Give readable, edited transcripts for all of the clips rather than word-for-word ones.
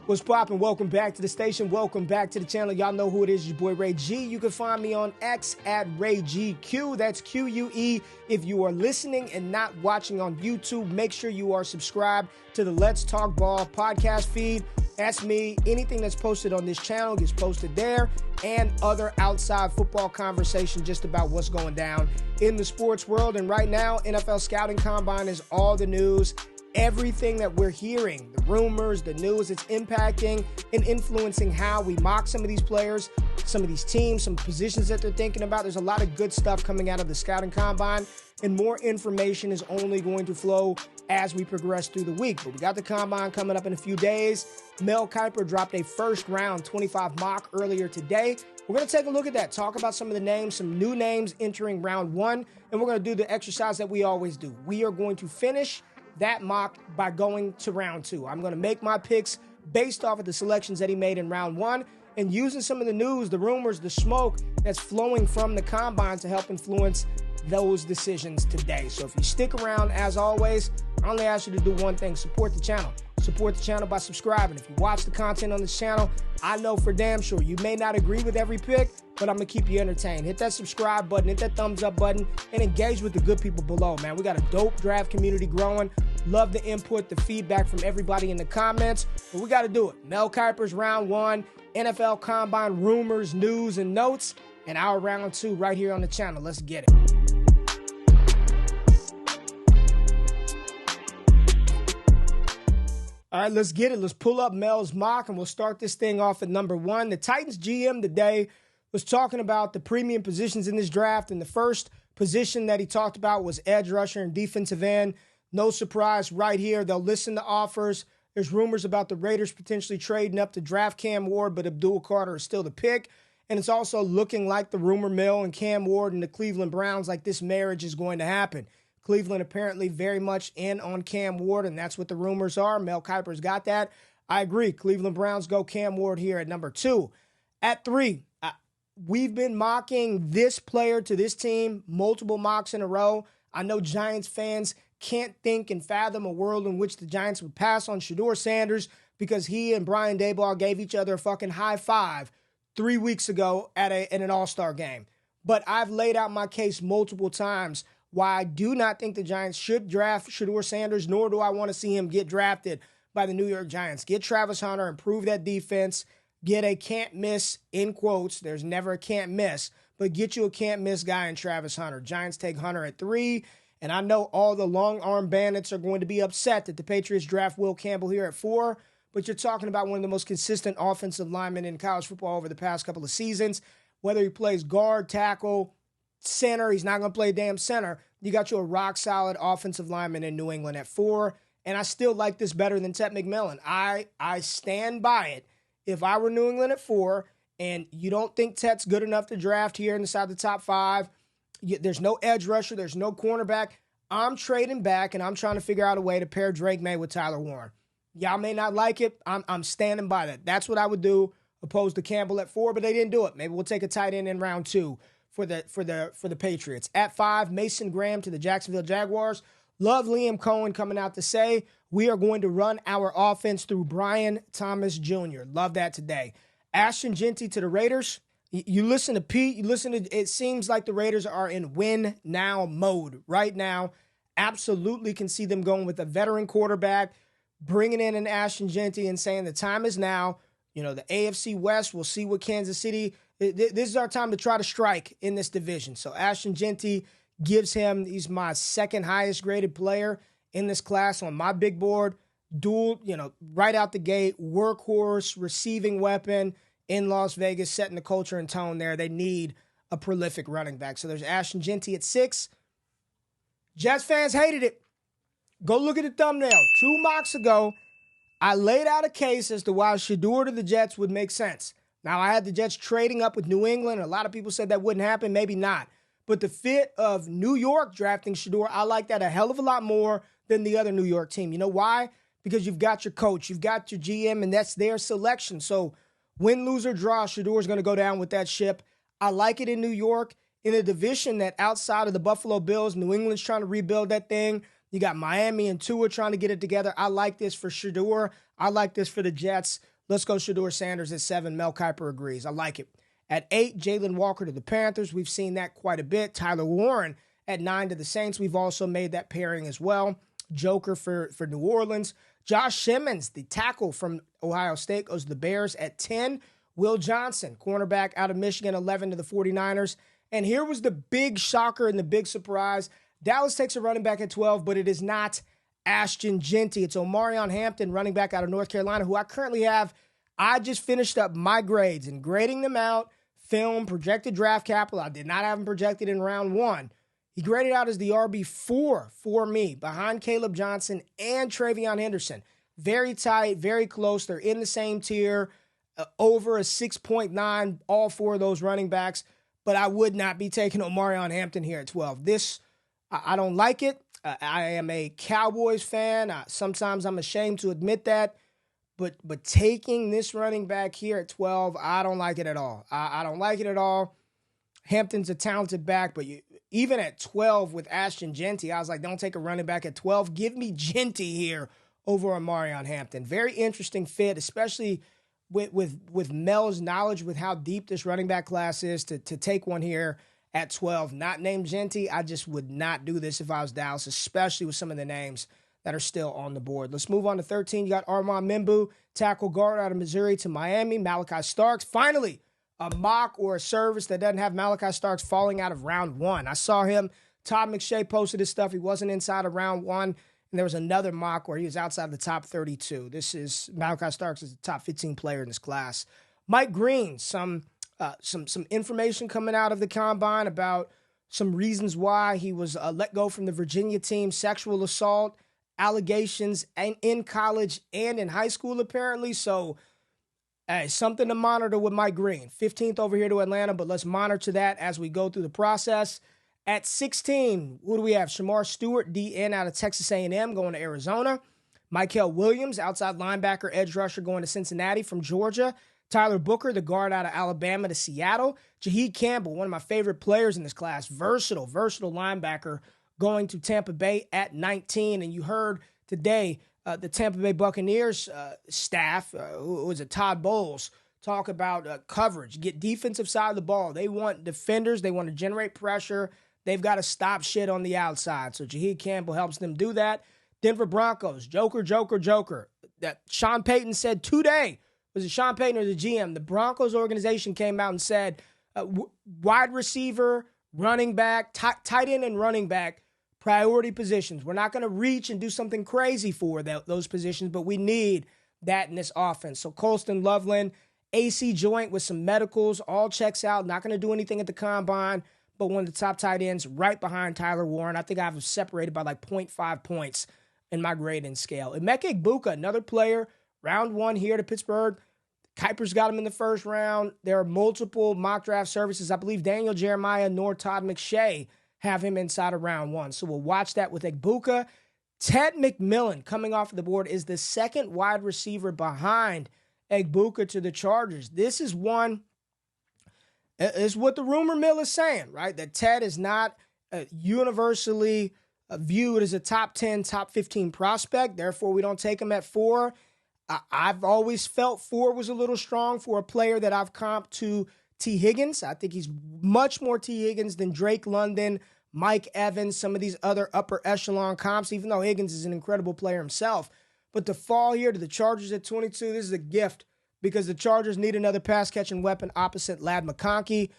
What's poppin'? Welcome back to the station. Welcome back to the channel. Y'all know who it is, your boy Ray G. You can find me on X at RayGQue. That's QUE. If you are listening and not watching on YouTube, make sure you are subscribed to the Let's Talk Ball podcast feed. That's me. Anything that's posted on this channel gets posted there, and other outside football conversation just about what's going down in the sports world. And right now, NFL Scouting Combine is all the news. Everything that we're hearing, the rumors, the news, it's impacting and influencing how we mock some of these players, some of these teams, some positions that they're thinking about. There's a lot of good stuff coming out of the Scouting Combine, and more information is only going to flow as we progress through the week. But we got the Combine coming up in a few days. Mel Kiper dropped a first-round 25 mock earlier today. We're going to take a look at that, talk about some of the names, some new names entering round one, and we're going to do the exercise that we always do. We are going to finish that mock by going to round two. I'm going to make my picks based off of the selections that he made in round one and using some of the news, the rumors, the smoke that's flowing from the Combine to help influence those decisions today. So if you stick around, as always, I only ask you to do one thing: support the channel. Support the channel by subscribing. If you watch the content on this channel, I know for damn sure you may not agree with every pick, but I'm going to keep you entertained. Hit that subscribe button, hit that thumbs up button, and engage with the good people below, man. We got a dope draft community growing. Love the input, the feedback from everybody in the comments, but we got to do it. Mel Kiper's round one, NFL Combine rumors, news, and notes, and our round two right here on the channel. Let's get it. All right, let's get it. Let's pull up Mel's mock, and we'll start this thing off at number one. The Titans GM today was talking about the premium positions in this draft, and the first position that he talked about was edge rusher and defensive end. No surprise right here. They'll listen to offers. There's rumors about the Raiders potentially trading up to draft Cam Ward, but Abdul Carter is still the pick. And it's also looking like the rumor mill and Cam Ward and the Cleveland Browns, like this marriage is going to happen. Cleveland apparently very much in on Cam Ward, and that's what the rumors are. Mel Kiper's got that. I agree. Cleveland Browns go Cam Ward here at number two. At three, we've been mocking this player to this team, multiple mocks in a row. I know Giants fans can't think and fathom a world in which the Giants would pass on Shedeur Sanders because he and Brian Daboll gave each other a fucking high five 3 weeks ago at an All-Star game. But I've laid out my case multiple times why I do not think the Giants should draft Shedeur Sanders, nor do I want to see him get drafted by the New York Giants. Get Travis Hunter, improve that defense, get a can't miss, in quotes, there's never a can't miss, but get you a can't miss guy in Travis Hunter. Giants take Hunter at 3, and I know all the long arm bandits are going to be upset that the Patriots draft Will Campbell here at 4, but you're talking about one of the most consistent offensive linemen in college football over the past couple of seasons. Whether he plays guard, tackle, center, he's not going to play damn center. You got you a rock-solid offensive lineman in New England at 4, and I still like this better than Tetairoa McMillan. I stand by it. If I were New England at 4, and you don't think Tet's good enough to draft here inside the top 5, there's no edge rusher, there's no cornerback, I'm trading back, and I'm trying to figure out a way to pair Drake May with Tyler Warren. Y'all may not like it. I'm standing by that. That's what I would do, opposed to Campbell at 4, but they didn't do it. Maybe we'll take a tight end in round 2. For the Patriots. At 5, Mason Graham to the Jacksonville Jaguars. Love Liam Cohen coming out to say, we are going to run our offense through Brian Thomas Jr. Love that today. Ashton Jeanty to the Raiders. You listen to Pete, it seems like the Raiders are in win now mode right now. Absolutely can see them going with a veteran quarterback, bringing in an Ashton Jeanty and saying the time is now. You know, the AFC West, we'll see what Kansas City. This is our time to try to strike in this division. So Ashton Jeanty gives him, he's my second highest graded player in this class on my big board. Dual, right out the gate, workhorse, receiving weapon in Las Vegas, setting the culture and tone there. They need a prolific running back. So there's Ashton Jeanty at 6. Jets fans hated it. Go look at the thumbnail. 2 mocks ago, I laid out a case as to why Shedeur to the Jets would make sense. Now, I had the Jets trading up with New England. A lot of people said that wouldn't happen. Maybe not. But the fit of New York drafting Shedeur, I like that a hell of a lot more than the other New York team. You know why? Because you've got your coach, you've got your GM, and that's their selection. So win, lose, or draw, Shedeur's going to go down with that ship. I like it in New York. In a division that outside of the Buffalo Bills, New England's trying to rebuild that thing. You got Miami and Tua trying to get it together. I like this for Shedeur. I like this for the Jets. Let's go Shedeur Sanders at 7. Mel Kiper agrees. I like it. At 8, Jalen Walker to the Panthers. We've seen that quite a bit. Tyler Warren at 9 to the Saints. We've also made that pairing as well. Joker for New Orleans. Josh Simmons, the tackle from Ohio State, goes to the Bears at 10. Will Johnson, cornerback out of Michigan, 11 to the 49ers. And here was the big shocker and the big surprise. Dallas takes a running back at 12, but it is not Ashton Jeanty. It's Omarion Hampton, running back out of North Carolina, who I currently have. I just finished up my grades and grading them out, film, projected draft capital. I did not have him projected in round 1. He graded out as the RB4 for me, behind Caleb Johnson and Travion Henderson. Very tight, very close. They're in the same tier, over a 6.9, all 4 of those running backs. But I would not be taking Omarion Hampton here at 12. This, I don't like it. I am a Cowboys fan. Sometimes I'm ashamed to admit that. But taking this running back here at 12, I don't like it at all. I don't like it at all. Hampton's a talented back, but even at 12 with Ashton Jeanty, I was like, don't take a running back at 12. Give me Jeanty here over Omarion Hampton. Very interesting fit, especially with Mel's knowledge with how deep this running back class is to take one here at 12. Not named Jeanty. I just would not do this if I was Dallas, especially with some of the names that are still on the board. Let's move on to 13. You got Armand Membu, tackle guard out of Missouri to Miami. Malachi Starks, finally, a mock or a service that doesn't have Malachi Starks falling out of round 1. I saw him. Todd McShay posted his stuff. He wasn't inside of round 1. And there was another mock where he was outside the top 32. This is Malachi Starks is the top 15 player in this class. Mike Green, some information coming out of the combine about some reasons why he was let go from the Virginia team, sexual assault allegations in college and in high school apparently. So something to monitor with Mike Green. 15th over here to Atlanta, but let's monitor that as we go through the process. At 16, who do we have? Shamar Stewart, DN out of Texas A&M, going to Arizona. Mykel Williams, outside linebacker, edge rusher, going to Cincinnati from Georgia. Tyler Booker, the guard out of Alabama to Seattle. Jaheed Campbell, one of my favorite players in this class, versatile linebacker, going to Tampa Bay at 19. And you heard today the Tampa Bay Buccaneers staff, who was it, Todd Bowles, talk about coverage, get defensive side of the ball. They want defenders. They want to generate pressure. They've got to stop shit on the outside. So Jaheed Campbell helps them do that. Denver Broncos, Joker. That Sean Payton said today, was it Sean Payton or the GM? The Broncos organization came out and said wide receiver, running back, tight end and running back, priority positions. We're not going to reach and do something crazy for those positions, but we need that in this offense. So Colston Loveland, AC joint with some medicals, all checks out, not going to do anything at the combine, but one of the top tight ends right behind Tyler Warren. I think I have him separated by like 0.5 points in my grading scale. Emeka Egbuka, another player, round 1 here to Pittsburgh. Kiper's got him in the first round. There are multiple mock draft services. I believe Daniel Jeremiah nor Todd McShay have him inside of round 1. So we'll watch that with Egbuka. Ted McMillan, coming off of the board, is the second wide receiver behind Egbuka to the Chargers. This is one, is what the rumor mill is saying, right? That Ted is not universally viewed as a top 10, top 15 prospect. Therefore, we don't take him at 4. I've always felt 4 was a little strong for a player that I've comped to T. Higgins. I think he's much more T. Higgins than Drake London, Mike Evans, some of these other upper echelon comps, even though Higgins is an incredible player himself. But to fall here to the Chargers at 22, this is a gift because the Chargers need another pass-catching weapon opposite Ladd McConkey.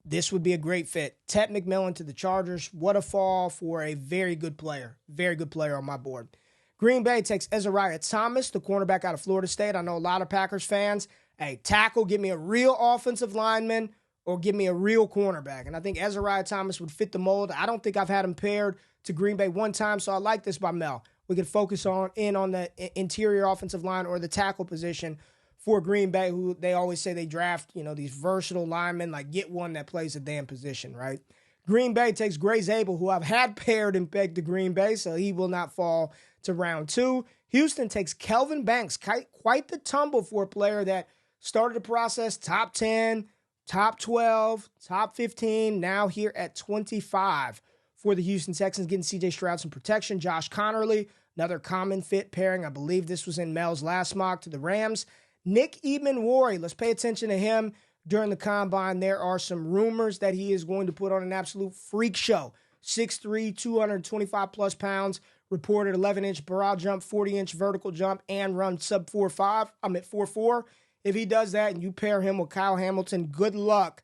This would be a great fit. Ted McMillan to the Chargers. What a fall for a very good player. Very good player on my board. Green Bay takes Ezariah Thomas, the cornerback out of Florida State. I know a lot of Packers fans. Hey, tackle, give me a real offensive lineman or give me a real cornerback. And I think Ezariah Thomas would fit the mold. I don't think I've had him paired to Green Bay one time, so I like this by Mel. We could focus on the interior offensive line or the tackle position for Green Bay, who they always say they draft, these versatile linemen, like get one that plays a damn position, right? Green Bay takes Gray Zabel, who I've had paired and pegged to Green Bay, so he will not fall to round 2. Houston takes Kelvin Banks, quite the tumble for a player that started the process top 10, top 12, top 15, now here at 25 for the Houston Texans, getting C.J. Stroud some protection. Josh Connerly, another common fit pairing. I believe this was in Mel's last mock to the Rams. Nick Eamon-Wari, let's pay attention to him during the combine. There are some rumors that he is going to put on an absolute freak show. 6'3", 225-plus pounds, reported 11-inch broad jump, 40-inch vertical jump, and run sub 4.5. I'm at 4.4. If he does that and you pair him with Kyle Hamilton, good luck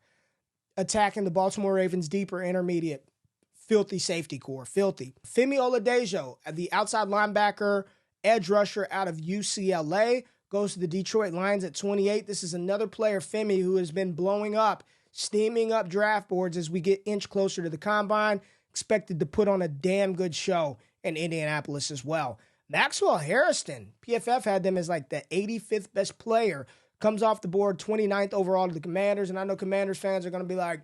attacking the Baltimore Ravens deeper intermediate. Filthy safety core, filthy. Femi Oladejo, the outside linebacker, edge rusher out of UCLA, goes to the Detroit Lions at 28. This is another player, Femi, who has been blowing up, steaming up draft boards as we get inch closer to the combine. Expected to put on a damn good show in Indianapolis as well. Maxwell Harrison, PFF had them as like the 85th best player, comes off the board 29th overall to the Commanders, and I know Commanders fans are going to be like,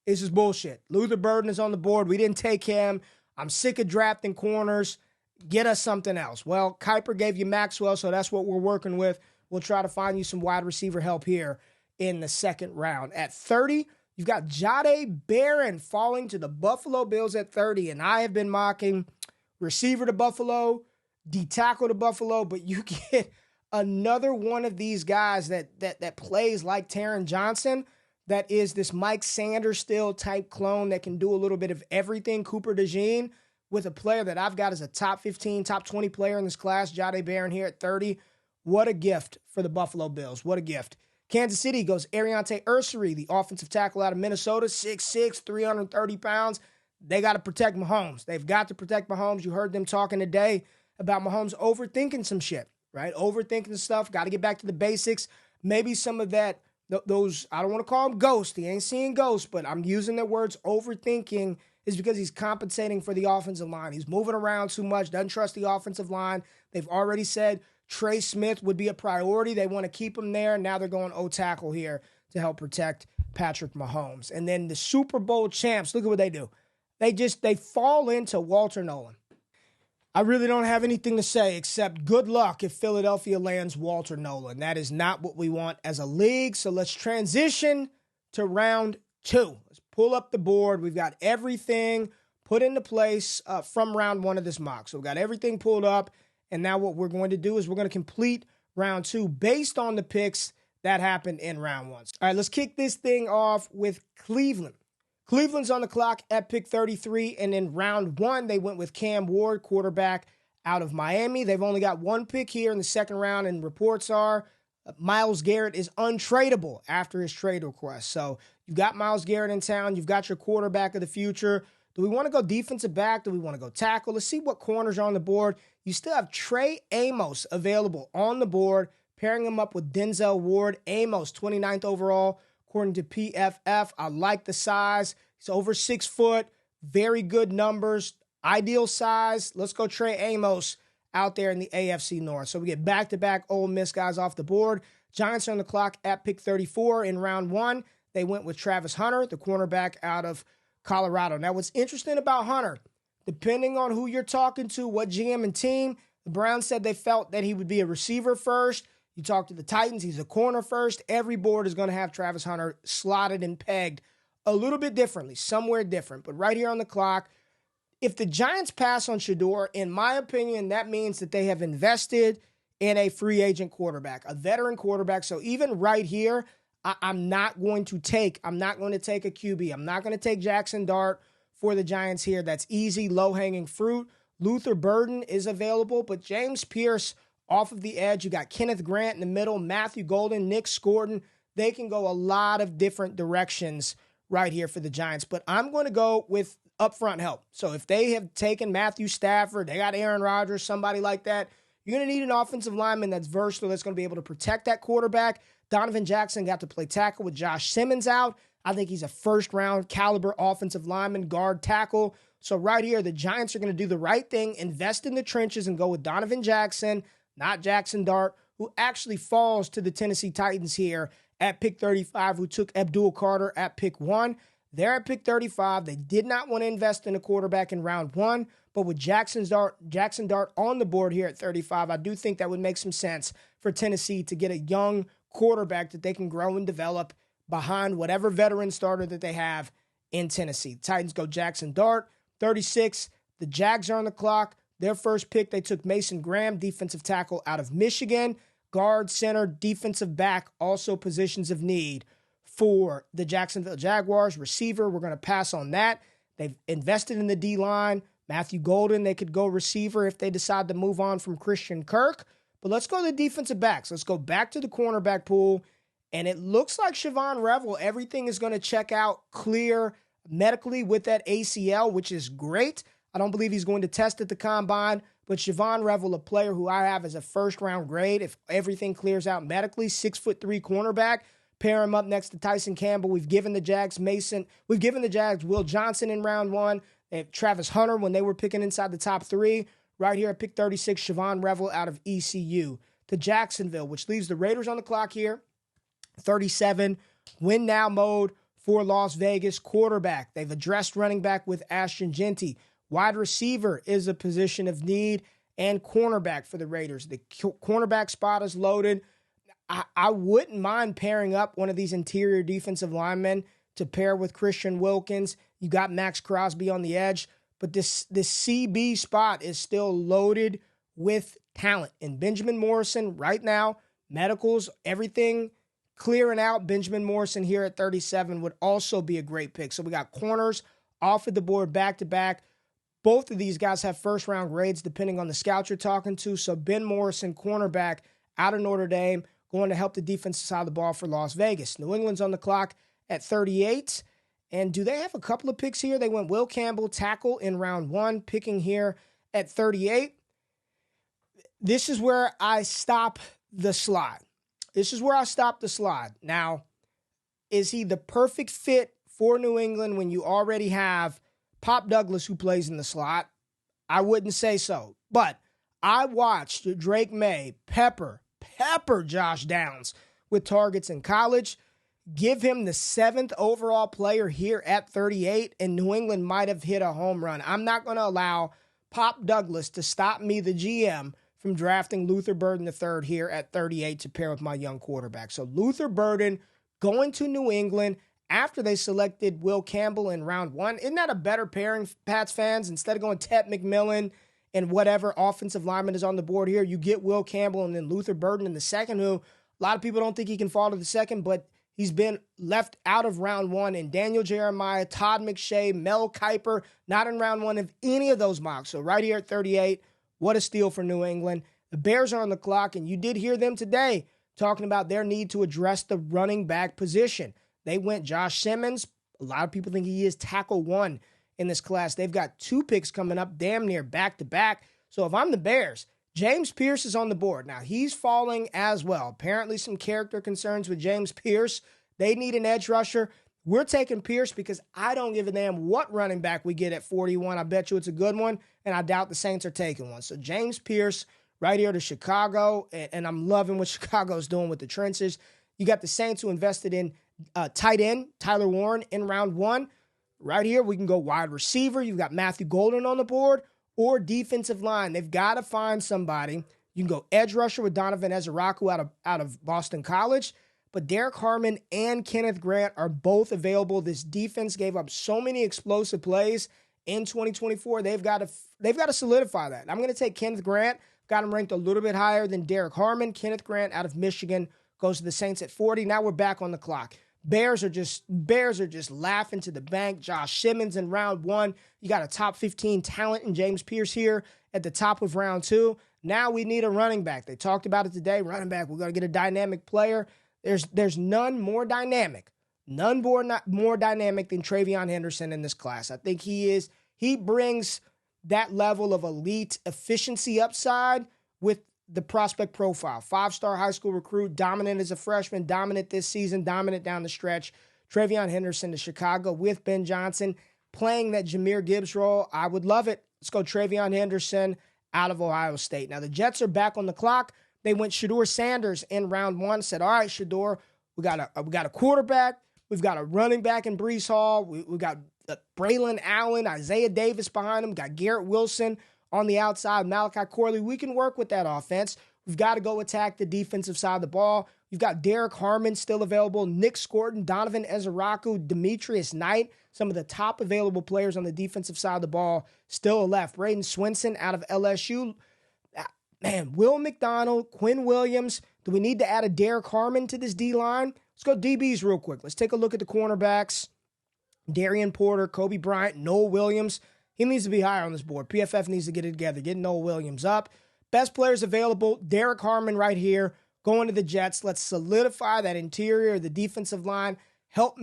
this is bullshit. Luther Burden is on the board. We didn't take him. I'm sick of drafting corners. Get us something else. Well, Kiper gave you Maxwell, so that's what we're working with. We'll try to find you some wide receiver help here in the second round. At 30, you've got Jahdae Barron falling to the Buffalo Bills at 30, and I have been mocking receiver to Buffalo, D-tackle to Buffalo, but you get another one of these guys that plays like Taron Johnson, that is this Mike Sanders still type clone that can do a little bit of everything. Cooper DeJean with a player that I've got as a top 15, top 20 player in this class, Jahdae Barron here at 30. What a gift for the Buffalo Bills. What a gift. Kansas City goes Ariante Ursery, the offensive tackle out of Minnesota, 6'6", 330 pounds. They got to protect Mahomes. They've got to protect Mahomes. You heard them talking today about Mahomes overthinking some shit, right? Overthinking stuff. Got to get back to the basics. Maybe some of that, those, I don't want to call him ghosts. He ain't seeing ghosts, but I'm using the words overthinking is because he's compensating for the offensive line. He's moving around too much, doesn't trust the offensive line. They've already said Trey Smith would be a priority. They want to keep him there. Now they're going O-tackle here to help protect Patrick Mahomes. And then the Super Bowl champs, look at what they do. They fall into Walter Nolan. I really don't have anything to say except good luck if Philadelphia lands Walter Nolan. That is not what we want as a league. So let's transition to round 2. Let's pull up the board. We've got everything put into place from round 1 of this mock. So we've got everything pulled up. And now what we're going to do is we're going to complete round 2 based on the picks that happened in round 1. All right, let's kick this thing off with Cleveland. Cleveland's on the clock at pick 33, and in round 1, they went with Cam Ward, quarterback out of Miami. They've only got one pick here in the second round, and reports are Myles Garrett is untradeable after his trade request. So you've got Myles Garrett in town. You've got your quarterback of the future. Do we want to go defensive back? Do we want to go tackle? Let's see what corners are on the board. You still have Trey Amos available on the board, pairing him up with Denzel Ward. Amos, 29th overall. According to PFF, I like the size. He's over 6 foot, very good numbers, ideal size. Let's go Trey Amos out there in the AFC North. So we get back-to-back Ole Miss guys off the board. Giants are on the clock at pick 34 in round 1. They went with Travis Hunter, the cornerback out of Colorado. Now, what's interesting about Hunter, depending on who you're talking to, what GM and team, the Browns said they felt that he would be a receiver first. You talk to the Titans, he's a corner first. Every board is going to have Travis Hunter slotted and pegged a little bit differently, somewhere different. But right here on the clock, if the Giants pass on Shedeur, in my opinion, that means that they have invested in a free agent quarterback, a veteran quarterback. So even right here, I'm not going to take a QB. I'm not going to take Jackson Dart for the Giants here. That's easy, low-hanging fruit. Luther Burden is available, but James Pierce off of the edge. You got Kenneth Grant in the middle, Matthew Golden, Nick Scordon. They can go a lot of different directions right here for the Giants, but I'm going to go with upfront help. So if they have taken Matthew Stafford, they got Aaron Rodgers, somebody like that, you're going to need an offensive lineman that's versatile, that's going to be able to protect that quarterback. Donovan Jackson got to play tackle with Josh Simmons out. I think he's a first-round caliber offensive lineman, guard, tackle. So right here, the Giants are going to do the right thing, invest in the trenches, and go with Donovan Jackson, not Jackson Dart, who actually falls to the Tennessee Titans here at pick 35, who took Abdul Carter at pick 1. They're at pick 35. They did not want to invest in a quarterback in round 1, but with Jackson Dart on the board here at 35, I do think that would make some sense for Tennessee to get a young quarterback that they can grow and develop behind whatever veteran starter that they have in Tennessee. Titans go Jackson Dart. 36, the Jags are on the clock. Their first pick, they took Mason Graham, defensive tackle out of Michigan. Guard, center, defensive back, also positions of need for the Jacksonville Jaguars. Receiver, we're going to pass on that. They've invested in the D-line. Matthew Golden, they could go receiver if they decide to move on from Christian Kirk. But let's go to the defensive backs. Let's go back to the cornerback pool. And it looks like Siobhan Revel, everything is going to check out clear medically with that ACL, which is great. I don't believe he's going to test at the combine. But Siobhan Revel, a player who I have as a first-round grade, if everything clears out medically, 6'3" cornerback, pair him up next to Tyson Campbell. We've given the Jags Will Johnson in round 1. They have Travis Hunter when they were picking inside the top 3. Right here at pick 36, Siobhan Revel out of ECU. To Jacksonville, which leaves the Raiders on the clock here. 37, win now mode for Las Vegas. Quarterback, they've addressed running back with Ashton Jeanty. Wide receiver is a position of need, and cornerback for the Raiders. The cornerback spot is loaded. I wouldn't mind pairing up one of these interior defensive linemen to pair with Christian Wilkins. You got Max Crosby on the edge, but this CB spot is still loaded with talent. And Benjamin Morrison right now, medicals, everything clearing out. Benjamin Morrison here at 37 would also be a great pick. So we got corners off of the board back-to-back. Both of these guys have first-round grades depending on the scout you're talking to. So Ben Morrison, cornerback out of Notre Dame, going to help the defensive side of the ball for Las Vegas. New England's on the clock at 38. And do they have a couple of picks here? They went Will Campbell, tackle in round 1, picking here at 38. This is where I stop the slide. Now, is he the perfect fit for New England when you already have Pop Douglas, who plays in the slot? I wouldn't say so. But I watched Drake May pepper Josh Downs with targets in college. Give him the 7th overall player here at 38, and New England might have hit a home run. I'm not going to allow Pop Douglas to stop me, the GM, from drafting Luther Burden III here at 38 to pair with my young quarterback. So Luther Burden going to New England after they selected Will Campbell in round 1. Isn't that a better pairing, Pats fans? Instead of going Tetairoa McMillan and whatever offensive lineman is on the board here, you get Will Campbell and then Luther Burden in the second, who a lot of people don't think he can fall to the second, but he's been left out of round 1. And Daniel Jeremiah, Todd McShay, Mel Kiper, not in round 1 of any of those mocks. So right here at 38, what a steal for New England. The Bears are on the clock, and you did hear them today talking about their need to address the running back position. They went Josh Simmons. A lot of people think he is tackle 1 in this class. They've got 2 picks coming up damn near back-to-back. So if I'm the Bears, James Pierce is on the board. Now, he's falling as well. Apparently some character concerns with James Pierce. They need an edge rusher. We're taking Pierce because I don't give a damn what running back we get at 41. I bet you it's a good one, and I doubt the Saints are taking one. So James Pierce right here to Chicago, and I'm loving what Chicago's doing with the trenches. You got the Saints who invested in tight end, Tyler Warren, in round 1. Right here, we can go wide receiver. You've got Matthew Golden on the board, or defensive line. They've got to find somebody. You can go edge rusher with Donovan Ezeraku out of Boston College. But Derek Harmon and Kenneth Grant are both available. This defense gave up so many explosive plays in 2024. They've got to solidify that. I'm going to take Kenneth Grant. Got him ranked a little bit higher than Derek Harmon. Kenneth Grant out of Michigan goes to the Saints at 40. Now we're back on the clock. Bears are just laughing to the bank. Josh Simmons in round 1. You got a top 15 talent in James Pierce here at the top of round 2. Now we need a running back. They talked about it today. Running back, we're going to get a dynamic player. There's none more dynamic than TreVeyon Henderson in this class. I think he brings that level of elite efficiency upside with the prospect profile. 5-star high school recruit, dominant as a freshman, dominant this season, dominant down the stretch. TreVeyon Henderson to Chicago with Ben Johnson playing that Jahmyr Gibbs role. I would love it. Let's go TreVeyon Henderson out of Ohio State. Now the Jets are back on the clock. They went Shedeur Sanders in round 1. Said, all right, Shedeur, we got a quarterback. We've got a running back in Breece Hall. We got Braylon Allen, Isaiah Davis behind him. Got Garrett Wilson on the outside, Malachi Corley. We can work with that offense. We've got to go attack the defensive side of the ball. You've got Derek Harmon still available, Nick Scorton, Donovan Ezeraku, Demetrius Knight, some of the top available players on the defensive side of the ball still left. Braden Swinson out of LSU. Man, Will McDonald, Quinn Williams. Do we need to add a Derek Harmon to this D-line? Let's go DBs real quick. Let's take a look at the cornerbacks. Darian Porter, Kobe Bryant, Noel Williams. He needs to be higher on this board. PFF needs to get it together. Get Noel Williams up. Best players available, Derek Harmon right here, going to the Jets. Let's solidify that interior, the defensive line. Help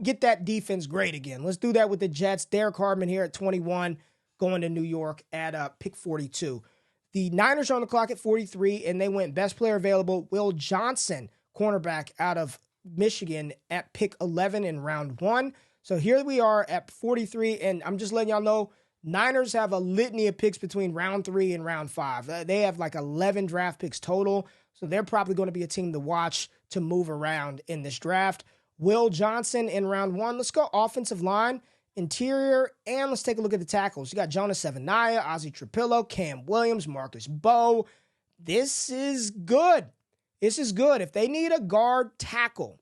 get that defense great again. Let's do that with the Jets. Derek Harmon here at 21, going to New York at pick 42. The Niners are on the clock at 43, and they went best player available, Will Johnson, cornerback out of Michigan, at pick 11 in round 1. So here we are at 43, and I'm just letting y'all know, Niners have a litany of picks between round 3 and round 5. They have like 11 draft picks total, so they're probably going to be a team to watch to move around in this draft. Will Johnson in round 1. Let's go offensive line, interior, and let's take a look at the tackles. You got Jonas Savaiinaea, Ozzie Trapillo, Cam Williams, Marcus Bowe. This is good. This is good. If they need a guard tackle,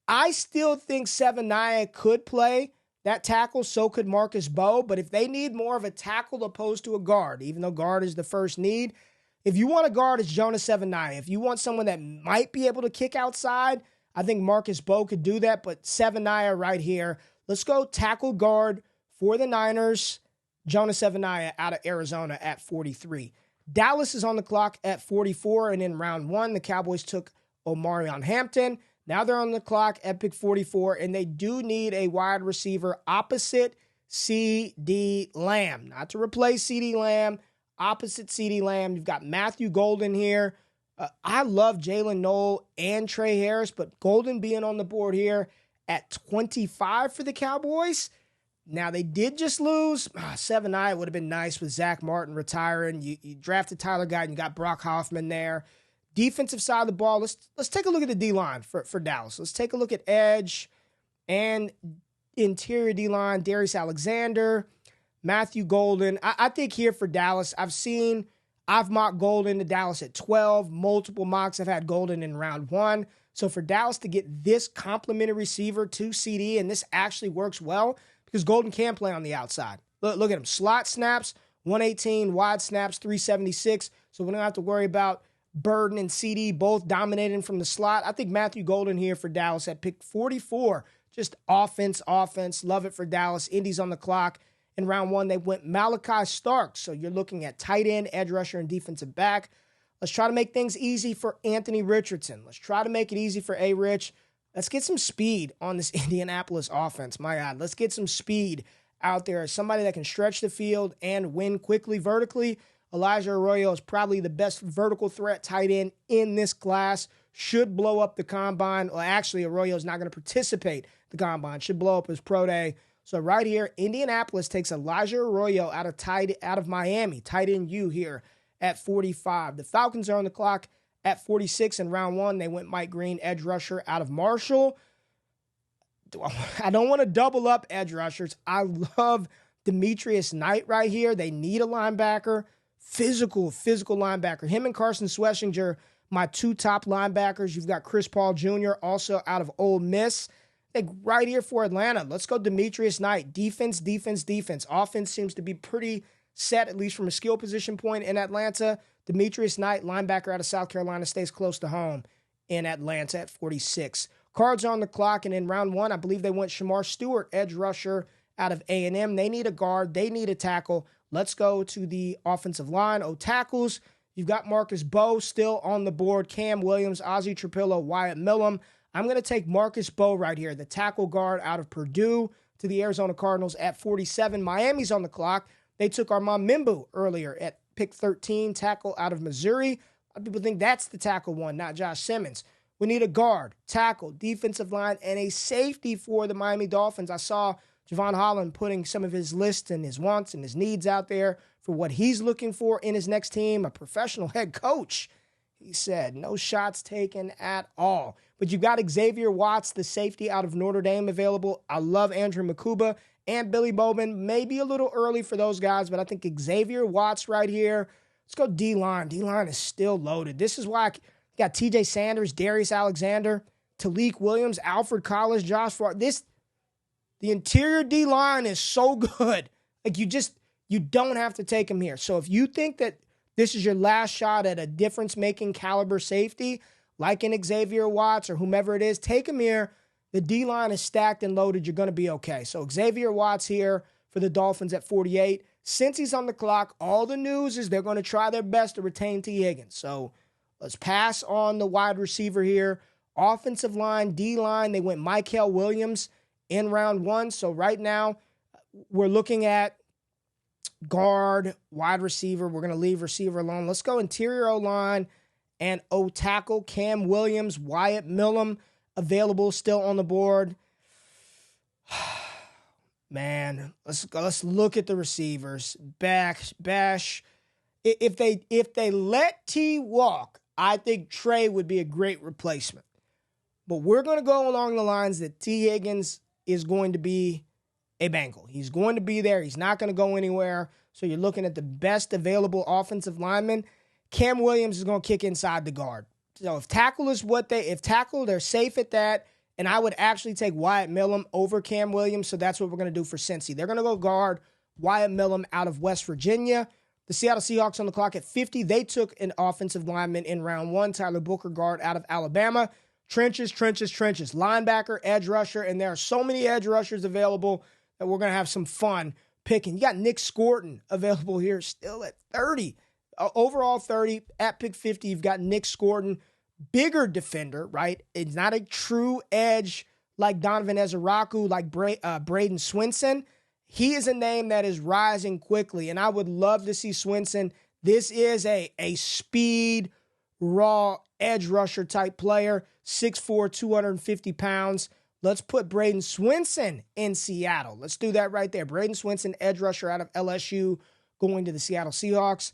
I still think Savaiinaea could play that tackle, so could Marcus Bowe. But if they need more of a tackle opposed to a guard, even though guard is the first need, if you want a guard, it's Jonas Savaiinaea. If you want someone that might be able to kick outside, I think Marcus Bowe could do that. But Savaiinaea right here. Let's go tackle guard for the Niners. Jonas Savaiinaea out of Arizona at 43. Dallas is on the clock at 44, and in round 1, the Cowboys took Omarion Hampton. Now they're on the clock at pick 44, and they do need a wide receiver opposite CeeDee Lamb. Not to replace CeeDee Lamb, opposite CeeDee Lamb. You've got Matthew Golden here. I love Jalen Noel and Trey Harris, but Golden being on the board here at 25 for the Cowboys. Now, they did just lose. 7-9 would have been nice with Zach Martin retiring. You drafted Tyler Guyton. You got Brock Hoffman there. Defensive side of the ball, let's take a look at the D-line for Dallas. Let's take a look at edge and interior D-line. Darius Alexander, Matthew Golden. I think here for Dallas, I've mocked Golden to Dallas at 12. Multiple mocks have had Golden in round 1. So for Dallas to get this complimentary receiver to CD, and this actually works well because Golden can play on the outside. Look at him. Slot snaps, 118. Wide snaps, 376. So we don't have to worry about Burden and CD both dominating from the slot. I think Matthew Golden here for Dallas at pick 44. Just offense. Love it for Dallas. Indy's on the clock. In round 1, they went Malachi Starks. So you're looking at tight end, edge rusher, and defensive back. Let's try to make things easy for Anthony Richardson. Let's try to make it easy for A-Rich. Let's get some speed on this Indianapolis offense. My God, let's get some speed out there. Somebody that can stretch the field and win quickly vertically. Elijah Arroyo is probably the best vertical threat tight end in this class. Should blow up the combine. Well, actually, Arroyo is not going to participate in the combine. Should blow up his pro day. So right here, Indianapolis takes Elijah Arroyo out of Miami. Tight end U here at 45. The Falcons are on the clock at 46 in round 1. They went Mike Green, edge rusher, out of Marshall. I don't want to double up edge rushers. I love Demetrius Knight right here. They need a linebacker. Physical linebacker. Him and Carson Schlesinger, my 2 top linebackers. You've got Chris Paul Jr., also out of Ole Miss. Right here for Atlanta. Let's go Demetrius Knight. Defense. Offense seems to be pretty set, at least from a skill position point in Atlanta. Demetrius Knight, linebacker out of South Carolina, stays close to home in Atlanta at 46. Cards are on the clock, and in round 1, I believe they went Shamar Stewart, edge rusher out of A&M. They need a guard. They need a tackle. Let's go to the offensive line. Tackles. You've got Marcus Bowe still on the board. Cam Williams, Ozzie Trapillo, Wyatt Millum. I'm going to take Marcus Bowe right here, the tackle guard out of Purdue, to the Arizona Cardinals at 47. Miami's on the clock. They took Armand Mimbu earlier at pick 13, tackle out of Missouri. A lot of people think that's the tackle one, not Josh Simmons. We need a guard, tackle, defensive line, and a safety for the Miami Dolphins. I saw Javon Holland putting some of his lists and his wants and his needs out there for what he's looking for in his next team, a professional head coach. He said, no shots taken at all. But you've got Xavier Watts, the safety out of Notre Dame, available. I love Andrew Makuba and Billy Bowman. Maybe a little early for those guys, but I think Xavier Watts right here, Let's go D-line. D-line is still loaded. This is why I got TJ Sanders, Darius Alexander, Talik Williams, Alfred Collins, Josh Farr. The interior D-line is so good. Like, you don't have to take him here. So if you think that this is your last shot at a difference-making caliber safety, like an Xavier Watts or whomever it is, take him here. The D-line is stacked and loaded. You're going to be okay. So Xavier Watts here for the Dolphins at 48. Since he's on the clock, all the news is they're going to try their best to retain T. Higgins. So let's pass on the wide receiver here. Offensive line, D-line, they went Mykel Williams in round 1. So right now, we're looking at guard, wide receiver. We're going to leave receiver alone. Let's go interior O-line and O-tackle. Cam Williams, Wyatt Millum, available still on the board. Man, let's look at the receivers. Bash. If they let T walk, I think Trey would be a great replacement. But we're going to go along the lines that T. Higgins is going to be a Bengal. He's going to be there. He's not going to go anywhere. So you're looking at the best available offensive lineman. Cam Williams is going to kick inside the guard. So if tackle, they're safe at that. And I would actually take Wyatt Millum over Cam Williams. So that's what we're going to do for Cincy. They're going to go guard Wyatt Millum out of West Virginia. The Seattle Seahawks on the clock at 50. They took an offensive lineman in round 1, Tyler Booker, guard out of Alabama. Trenches. Linebacker, edge rusher. And there are so many edge rushers available that we're going to have some fun picking. You got Nick Scorton available here still at 30. Overall 30. At pick 50, you've got Nick Scorton. Bigger defender, right? It's not a true edge like Donovan Ezeraku, like Braden Swinson. He is a name that is rising quickly, and I would love to see Swinson. This is a speed, raw, edge rusher type player, 6'4", 250 pounds. Let's put Braden Swinson in Seattle. Let's do that right there. Braden Swinson, edge rusher out of LSU, going to the Seattle Seahawks.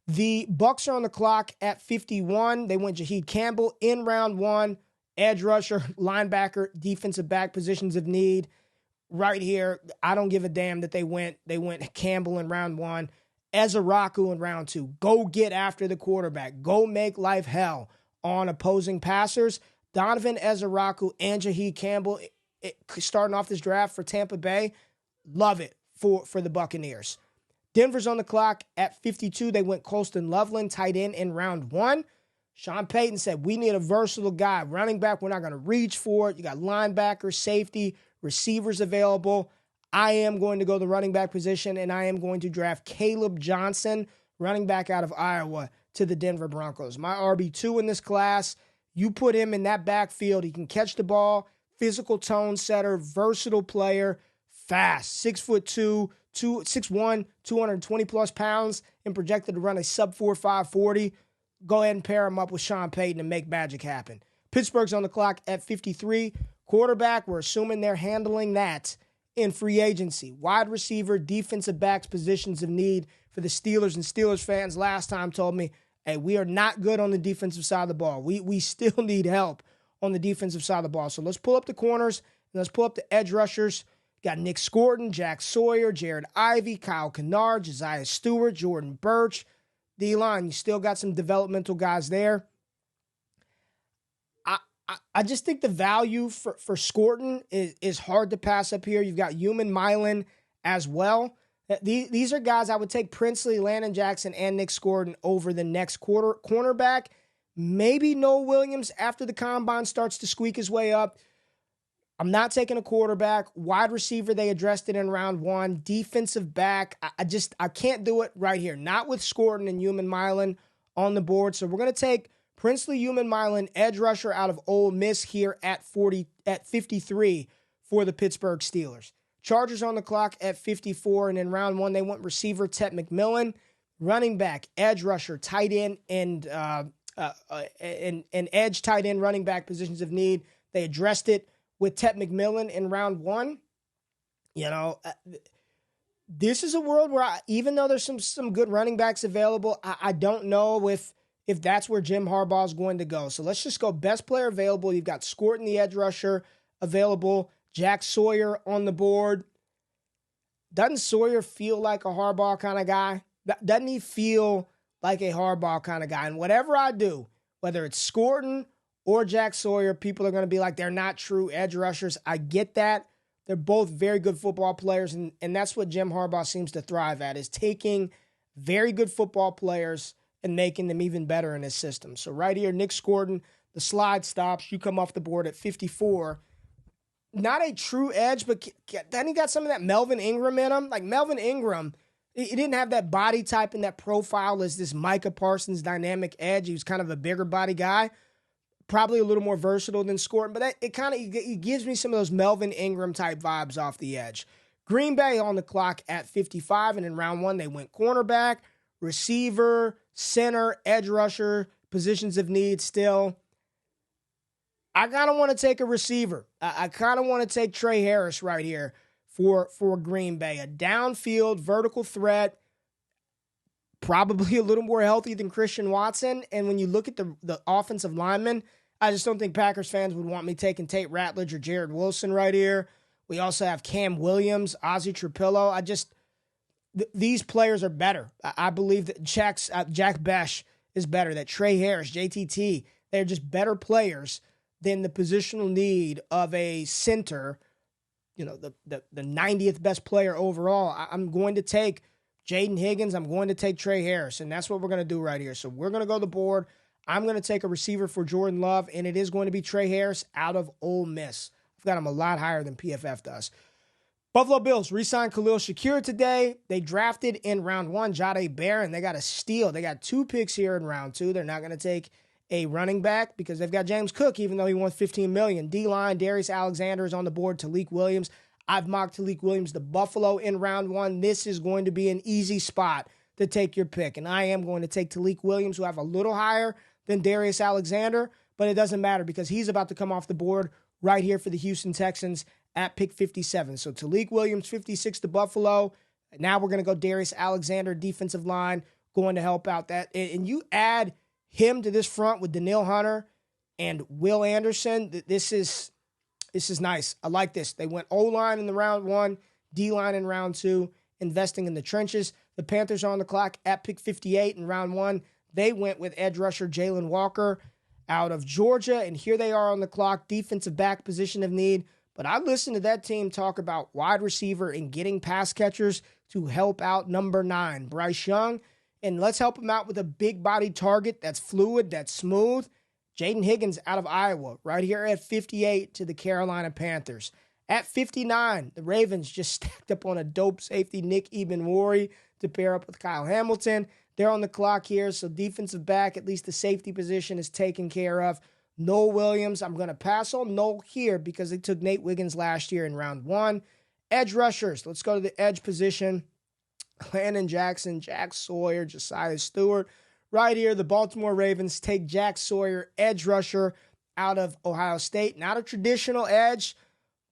The Bucs are on the clock at 51. They went Jaheed Campbell in round 1. Edge rusher, linebacker, defensive back, positions of need. Right here, I don't give a damn that they went Campbell in round 1. Ezeraku in round 2. Go get after the quarterback. Go make life hell on opposing passers. Donovan Ezeraku and Jaheed Campbell starting off this draft for Tampa Bay. Love it for the Buccaneers. Denver's on the clock at 52. They went Colston Loveland, tight end in round 1. Sean Payton said, we need a versatile guy. Running back, we're not going to reach for it. You got linebacker, safety, receivers available. I am going to go the running back position, and I am going to draft Caleb Johnson, running back out of Iowa, to the Denver Broncos. My RB2 in this class, you put him in that backfield. He can catch the ball, physical tone setter, versatile player, fast, 6'2", 6'1", 220 plus pounds, and projected to run a sub 4.5 40. Go ahead and pair him up with Sean Payton and make magic happen. Pittsburgh's on the clock at 53. Quarterback, we're assuming they're handling that in free agency. Wide receiver, defensive backs, positions of need for the Steelers. And Steelers fans last time told me, hey, we are not good on the defensive side of the ball. We still need help on the defensive side of the ball. So let's pull up the corners and let's pull up the edge rushers. Got Nick Scorton, Jack Sawyer, Jared Ivey, Kyle Kennard, Josiah Stewart, Jordan Birch. D-line, you still got some developmental guys there. I just think the value for Scorton is hard to pass up here. You've got Human Milan as well. These are guys I would take Princely, Landon Jackson, and Nick Scorton over the next cornerback. Maybe Noah Williams after the combine starts to squeak his way up. I'm not taking a quarterback. Wide receiver, they addressed it in round 1. Defensive back, I can't do it right here. Not with Scorton and Human Milan on the board. So we're going to take Princely, Human Milan, edge rusher out of Ole Miss here at 53 for the Pittsburgh Steelers. Chargers on the clock at 54, and in round 1, they went receiver Tet McMillan, running back, edge rusher, tight end, and edge tight end running back positions of need. They addressed it with Tet McMillan in round 1. You know, this is a world where even though there's some good running backs available, I don't know if that's where Jim Harbaugh is going to go. So let's just go best player available. You've got Scorton, the edge rusher, available. Jack Sawyer on the board. Doesn't Sawyer feel like a Harbaugh kind of guy? Doesn't he feel like a hardball kind of guy. And whatever I do, whether it's Scourton or Jack Sawyer, people are going to be like, they're not true edge rushers. I get that. They're both very good football players, and that's what Jim Harbaugh seems to thrive at, is taking very good football players and making them even better in his system. So right here, Nick Scourton, the slide stops. You come off the board at 54. Not a true edge, but then he got some of that Melvin Ingram in him. Like Melvin Ingram, he didn't have that body type and that profile as this Micah Parsons dynamic edge. He was kind of a bigger body guy, probably a little more versatile than Scourton, but it gives me some of those Melvin Ingram type vibes off the edge. Green Bay on the clock at 55, and in round one, they went cornerback, receiver, center, edge rusher, positions of need still. I kind of want to take a receiver. I kind of want to take Trey Harris right here for Green Bay. A downfield, vertical threat, probably a little more healthy than Christian Watson. And when you look at the offensive linemen, I just don't think Packers fans would want me taking Tate Ratledge or Jared Wilson right here. We also have Cam Williams, Ozzie Trapillo. These players are better. I believe that Jack Besh is better, that Trey Harris, JTT, they're just better players than the positional need of a center, the 90th best player overall. I'm going to take Jaden Higgins. I'm going to take Trey Harris, and that's what we're going to do right here. So we're going to go to the board. I'm going to take a receiver for Jordan Love, and it is going to be Trey Harris out of Ole Miss. I've got him a lot higher than PFF does. Buffalo Bills re-signed Khalil Shakir today. They drafted in round one Jahdae Barron. They got a steal. They got 2 picks here in round 2. They're not going to take a running back because they've got James Cook, even though he won $15 million. D-line, Darius Alexander is on the board. Talik Williams. I've mocked Talik Williams to Buffalo in round 1. This is going to be an easy spot to take your pick, and I am going to take Talik Williams, who I have a little higher than Darius Alexander, but it doesn't matter because he's about to come off the board right here for the Houston Texans at pick 57. So Talik Williams, 56 to Buffalo. Now we're going to go Darius Alexander, defensive line, going to help out that. And you add him to this front with Danielle Hunter and Will Anderson. This is nice. I like this. They went O-line in the round 1, D-line in round 2, investing in the trenches. The Panthers are on the clock at pick 58 in round 1. They went with edge rusher Jalen Walker out of Georgia, and here they are on the clock, defensive back position of need. But I listened to that team talk about wide receiver and getting pass catchers to help out number 9, Bryce Young. And let's help him out with a big body target that's fluid, that's smooth. Jaden Higgins out of Iowa, right here at 58 to the Carolina Panthers. At 59, the Ravens just stacked up on a dope safety, Nick Ebenwari, to pair up with Kyle Hamilton. They're on the clock here, so defensive back, at least the safety position, is taken care of. Noel Williams, I'm going to pass on Noel here because they took Nate Wiggins last year in round 1. Edge rushers, let's go to the edge position. Landon Jackson, Jack Sawyer, Josiah Stewart. Right here, the Baltimore Ravens take Jack Sawyer, edge rusher out of Ohio State. Not a traditional edge,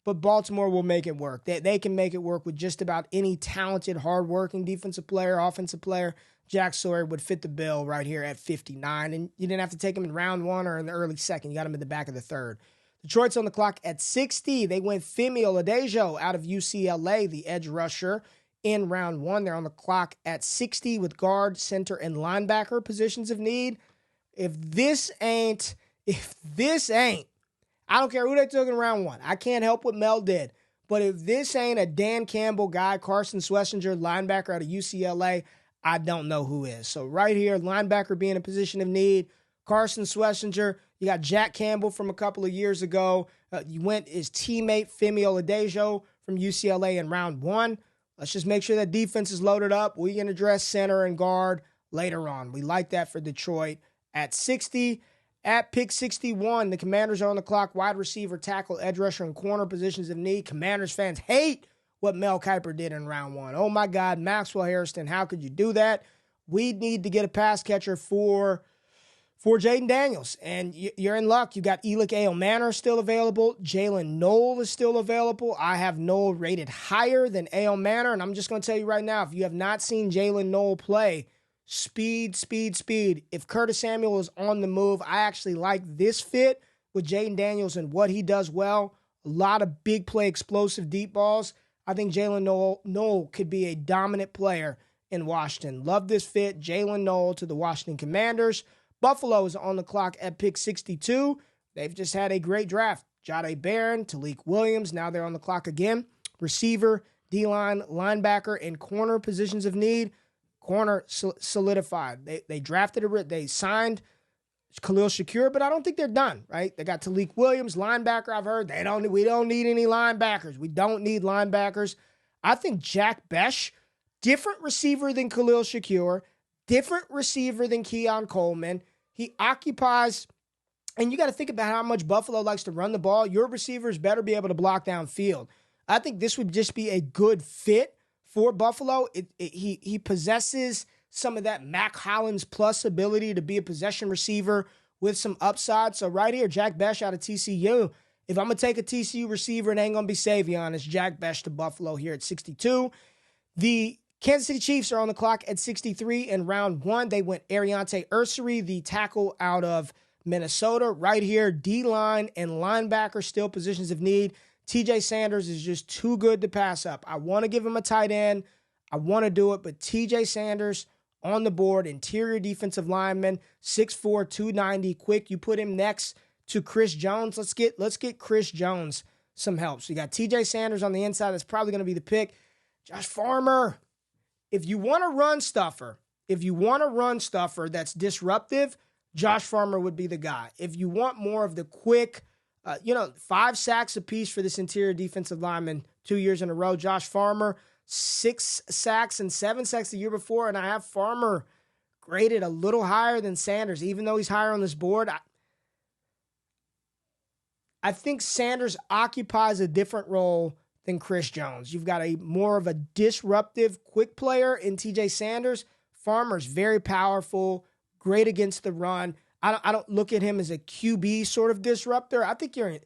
but Baltimore will make it work. They can make it work with just about any talented, hardworking defensive player, offensive player. Jack Sawyer would fit the bill right here at 59. And you didn't have to take him in round 1 or in the early 2nd. You got him in the back of the 3rd. Detroit's on the clock at 60. They went Femi Oladejo out of UCLA, the edge rusher, in round 1. They're on the clock at 60 with guard, center, and linebacker positions of need. If this ain't, I don't care who they took in round 1. I can't help what Mel did. But if this ain't a Dan Campbell guy, Carson Schlesinger, linebacker out of UCLA, I don't know who is. So right here, linebacker being a position of need. Carson Schlesinger, you got Jack Campbell from a couple of years ago. You went his teammate, Femi Oladejo from UCLA in round 1. Let's just make sure that defense is loaded up. We can address center and guard later on. We like that for Detroit. At 60, at pick 61, the Commanders are on the clock. Wide receiver, tackle, edge rusher, and corner positions of need. Commanders fans hate what Mel Kiper did in round 1. Oh my God, Maxwell Harrison, how could you do that? We need to get a pass catcher for Jaden Daniels. And you're in luck. You got Elick Ayo-Manor still available. Jalen Noel is still available. I have Noel rated higher than Ayo-Manor. And I'm just going to tell you right now, if you have not seen Jalen Noel play, speed. If Curtis Samuel is on the move, I actually like this fit with Jaden Daniels and what he does well. A lot of big play, explosive deep balls. I think Jalen Noel could be a dominant player in Washington. Love this fit. Jalen Noel to the Washington Commanders. Buffalo is on the clock at pick 62. They've just had a great draft. Jahdae Barron, Talik Williams, now they're on the clock again. Receiver, D-line, linebacker, and corner positions of need. Corner solidified. They signed Khalil Shakir, but I don't think they're done, right? They got Talik Williams, linebacker. I've heard we don't need any linebackers. We don't need linebackers. I think Jack Besh, different receiver than Khalil Shakir, different receiver than Keon Coleman. He occupies, and you got to think about how much Buffalo likes to run the ball. Your receivers better be able to block downfield. I think this would just be a good fit for Buffalo. He possesses some of that Mac Hollins plus ability to be a possession receiver with some upside. So right here, Jack Besh out of TCU. If I'm going to take a TCU receiver, it ain't going to be Savion. It's Jack Besh to Buffalo here at 62. The Kansas City Chiefs are on the clock at 63 in round 1. They went Ariante Ursary, the tackle out of Minnesota. Right here, D-line and linebacker still positions of need. TJ Sanders is just too good to pass up. I want to give him a tight end. I want to do it, but TJ Sanders on the board, interior defensive lineman, 6'4", 290, quick. You put him next to Chris Jones. Let's get Chris Jones some help. So you got TJ Sanders on the inside. That's probably going to be the pick. Josh Farmer. If you want a run stuffer that's disruptive, Josh Farmer would be the guy. If you want more of the quick, 5 sacks apiece for this interior defensive lineman 2 years in a row, Josh Farmer, 6 sacks and 7 sacks the year before, and I have Farmer graded a little higher than Sanders, even though he's higher on this board. I think Sanders occupies a different role than Chris Jones. You've got a more of a disruptive, quick player in TJ Sanders. Farmer's very powerful, great against the run. I don't look at him as a QB sort of disruptor. I think you're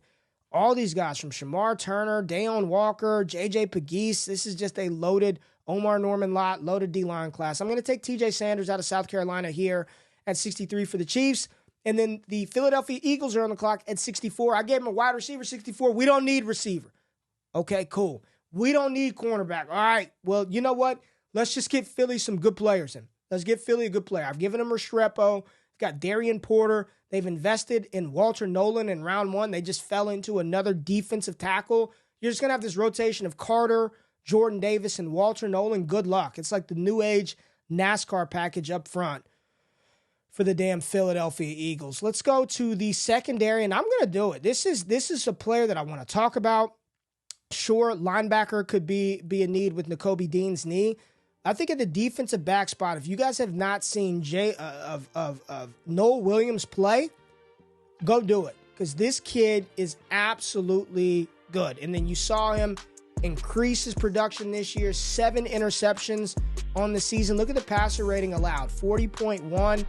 all these guys from Shamar Turner, Dayon Walker, J.J. Pegues. This is just a loaded Omar Norman lot, loaded D-line class. I'm going to take TJ Sanders out of South Carolina here at 63 for the Chiefs. And then the Philadelphia Eagles are on the clock at 64. I gave him a wide receiver, 64. We don't need receiver. Okay, cool. We don't need cornerback. All right, well, you know what? Let's just get Philly some good players in. Let's get Philly a good player. I've given him Restrepo. Got Darian Porter. They've invested in Walter Nolan in round 1. They just fell into another defensive tackle. You're just going to have this rotation of Carter, Jordan Davis, and Walter Nolan. Good luck. It's like the new age NASCAR package up front for the damn Philadelphia Eagles. Let's go to the secondary, and I'm going to do it. This is a player that I want to talk about. Sure, linebacker could be a need with Nakobe Dean's knee. I think at the defensive back spot, if you guys have not seen Noel Williams play, go do it. Because this kid is absolutely good. And then you saw him increase his production this year. 7 interceptions on the season. Look at the passer rating allowed, 40.1.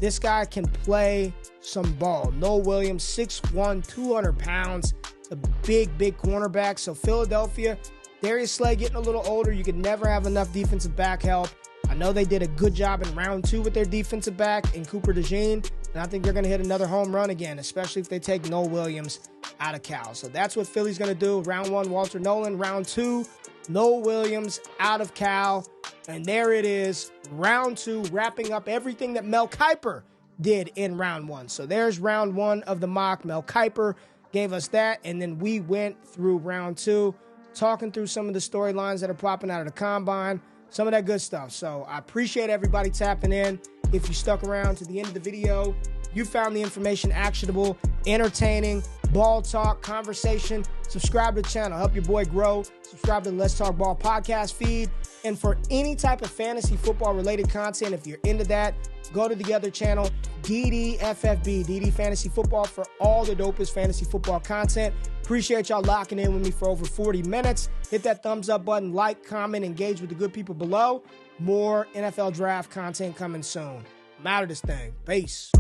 This guy can play some ball. Noel Williams, 6'1", 200 pounds. A big cornerback. So Philadelphia, Darius Slay getting a little older. You could never have enough defensive back help. I know they did a good job in round 2 with their defensive back in Cooper DeJean, and I think they're going to hit another home run again, especially if they take Noel Williams out of Cal. So that's what Philly's going to do. Round 1, Walter Nolan. Round 2, Noel Williams out of Cal. And there it is, round 2, wrapping up everything that Mel Kiper did in round 1. So there's round 1 of the mock. Mel Kiper gave us that, and then we went through round 2, talking through some of the storylines that are popping out of the combine, some of that good stuff. So I appreciate everybody tapping in. If you stuck around to the end of the video, you found the information actionable, entertaining, ball talk, conversation. Subscribe to the channel, help your boy grow. Subscribe to the Let's Talk Ball podcast feed. And for any type of fantasy football related content, if you're into that, go to the other channel, DDFFB, DD Fantasy Football, for all the dopest fantasy football content. Appreciate y'all locking in with me for over 40 minutes. Hit that thumbs up button, like, comment, engage with the good people below. More NFL draft content coming soon. I'm out of this thing. Peace.